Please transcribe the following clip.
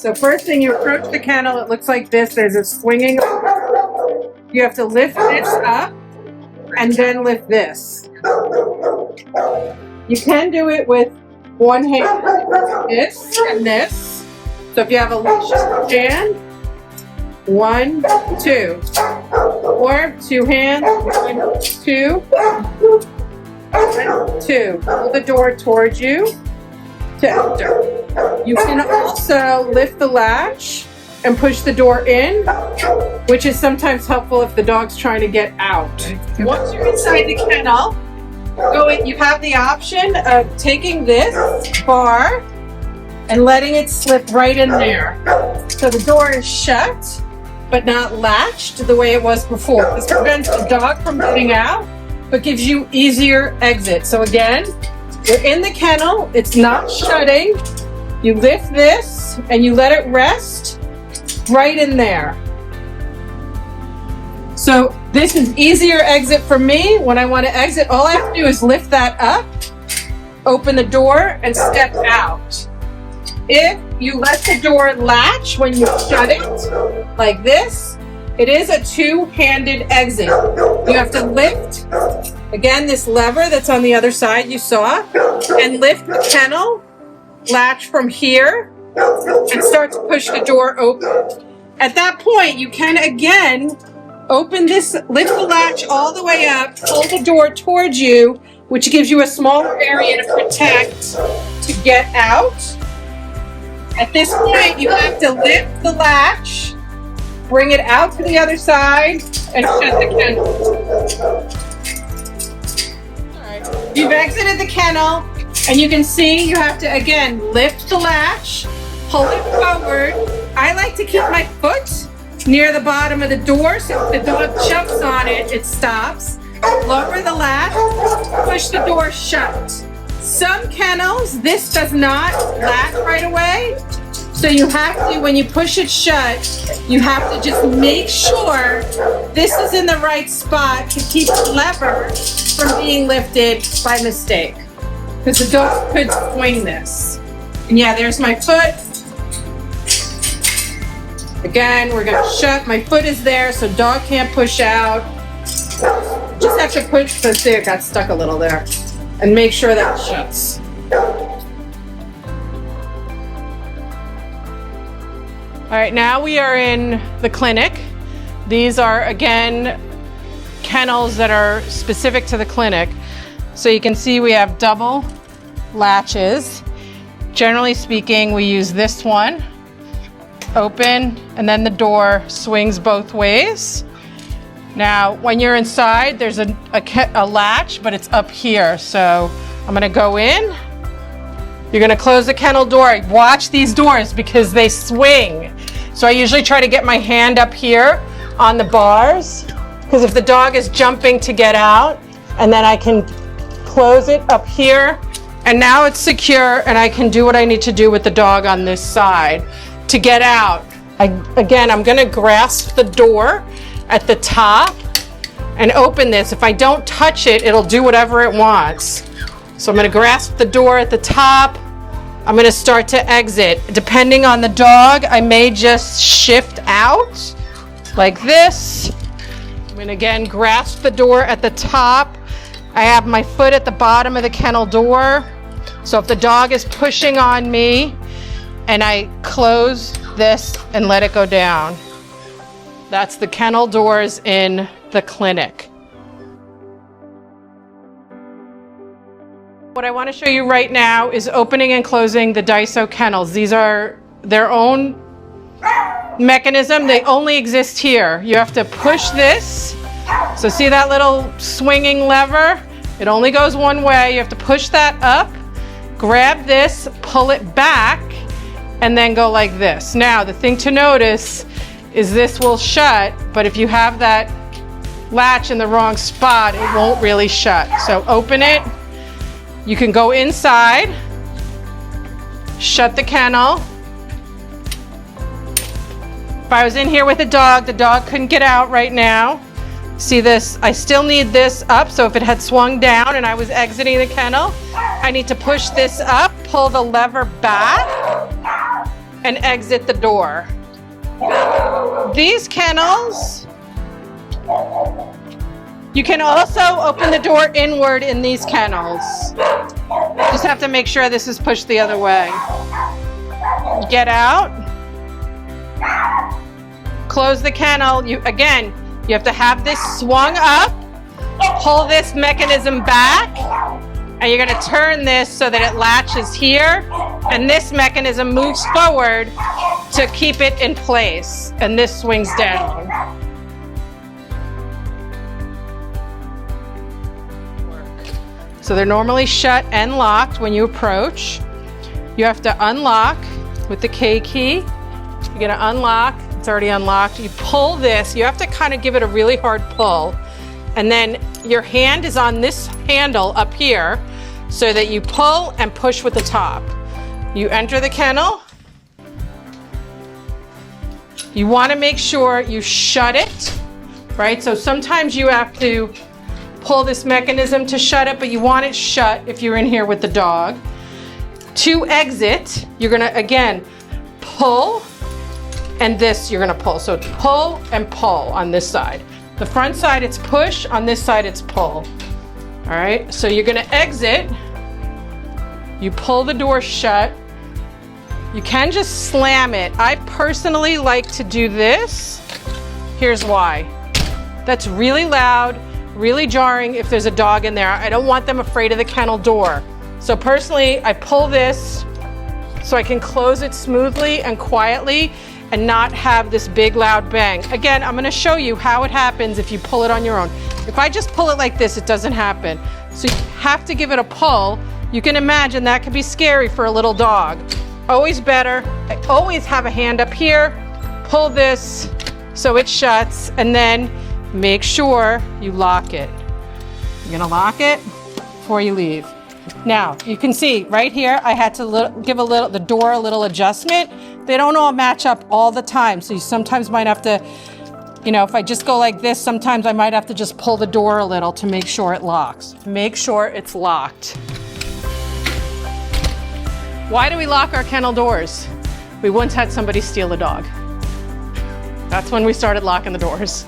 so first thing you approach the kennel, it looks like this. There's a swinging. You have to lift this up and then lift this. You can do it with one hand, this and this. So if you have a leash hand, 1, 2. Or 2 hands, 1, 2. 1, 2. Pull the door towards you to enter. You can also lift the latch and push the door in, which is sometimes helpful if the dog's trying to get out. Once you're inside the kennel, you have the option of taking this bar and letting it slip right in there. So the door is shut, but not latched the way it was before. This prevents the dog from getting out, but gives you easier exit. So again, you're in the kennel, it's not shutting. You lift this and you let it rest right in there. So this is easier exit for me. When I want to exit, all I have to do is lift that up, open the door, and step out. If you let the door latch when you shut it, like this, it is a two-handed exit. You have to lift, again, this lever that's on the other side you saw, and lift the kennel latch from here and start to push the door open. At that point, you can again open this, lift the latch all the way up, pull the door towards you, which gives you a smaller area to protect to get out. At this point, you have to lift the latch, bring it out to the other side, and shut the kennel. All right. You've exited the kennel, and you can see you have to, again, lift the latch, pull it forward. I like to keep my foot near the bottom of the door, so if the dog jumps on it, it stops. Lower the latch, push the door shut. Some kennels, this does not latch right away. So you have to, when you push it shut, you have to just make sure this is in the right spot to keep the lever from being lifted by mistake. Because the dog could swing this. And yeah, there's my foot. Again, we're gonna shut. My foot is there, so dog can't push out. Just have to push, so see, it got stuck a little there. And make sure that shuts. All right, now we are in the clinic. These are, again, kennels that are specific to the clinic. So you can see we have double latches. Generally speaking, we use this one, open, and then the door swings both ways. Now, when you're inside, there's a latch, but it's up here. So I'm gonna go in. You're gonna close the kennel door. Watch these doors because they swing. So I usually try to get my hand up here on the bars, because if the dog is jumping to get out, and then I can close it up here, and now it's secure, and I can do what I need to do with the dog on this side. To get out, again, I'm gonna grasp the door at the top and open this. If I don't touch it, it'll do whatever it wants. So I'm gonna grasp the door at the top. I'm gonna start to exit. Depending on the dog, I may just shift out like this. I'm gonna again grasp the door at the top. I have my foot at the bottom of the kennel door. So if the dog is pushing on me, and I close this and let it go down. That's the kennel doors in the clinic. What I want to show you right now is opening and closing the DISO kennels. These are their own mechanism. They only exist here. You have to push this. So see that little swinging lever? It only goes one way. You have to push that up, grab this, pull it back, and then go like this. Now, the thing to notice is this will shut, but if you have that latch in the wrong spot, it won't really shut. So open it. You can go inside, shut the kennel. If I was in here with the dog couldn't get out right now. See this? I still need this up, so if it had swung down and I was exiting the kennel, I need to push this up, pull the lever back, and exit the door. These kennels, you can also open the door inward in these kennels. Just have to make sure this is pushed the other way. Get out. Close the kennel. You have to have this swung up. Pull this mechanism back. And you're going to turn this so that it latches here. And this mechanism moves forward to keep it in place. And this swings down. So they're normally shut and locked when you approach. You have to unlock with the K key. You're going to unlock. It's already unlocked. You pull this. You have to kind of give it a really hard pull. And then your hand is on this handle up here so that you pull and push with the top. You enter the kennel. You want to make sure you shut it, right? So sometimes you have to pull this mechanism to shut it, but you want it shut if you're in here with the dog. To exit, you're going to, again, pull, and this you're going to pull. So pull and pull on this side. The front side, it's push. On this side, it's pull. All right, so you're going to exit. You pull the door shut. You can just slam it. I personally like to do this. Here's why. That's really loud, really jarring if there's a dog in there. I don't want them afraid of the kennel door. So personally, I pull this so I can close it smoothly and quietly and not have this big loud bang. Again, I'm gonna show you how it happens if you pull it on your own. If I just pull it like this, it doesn't happen. So you have to give it a pull. You can imagine that could be scary for a little dog. Always better, I always have a hand up here, pull this so it shuts, and then make sure you lock it. You're gonna lock it before you leave. Now, you can see right here, I had to give the door a little adjustment. They don't all match up all the time, so you sometimes might have to, if I just go like this, sometimes I might have to just pull the door a little to make sure it locks. Make sure it's locked. Why do we lock our kennel doors? We once had somebody steal a dog. That's when we started locking the doors.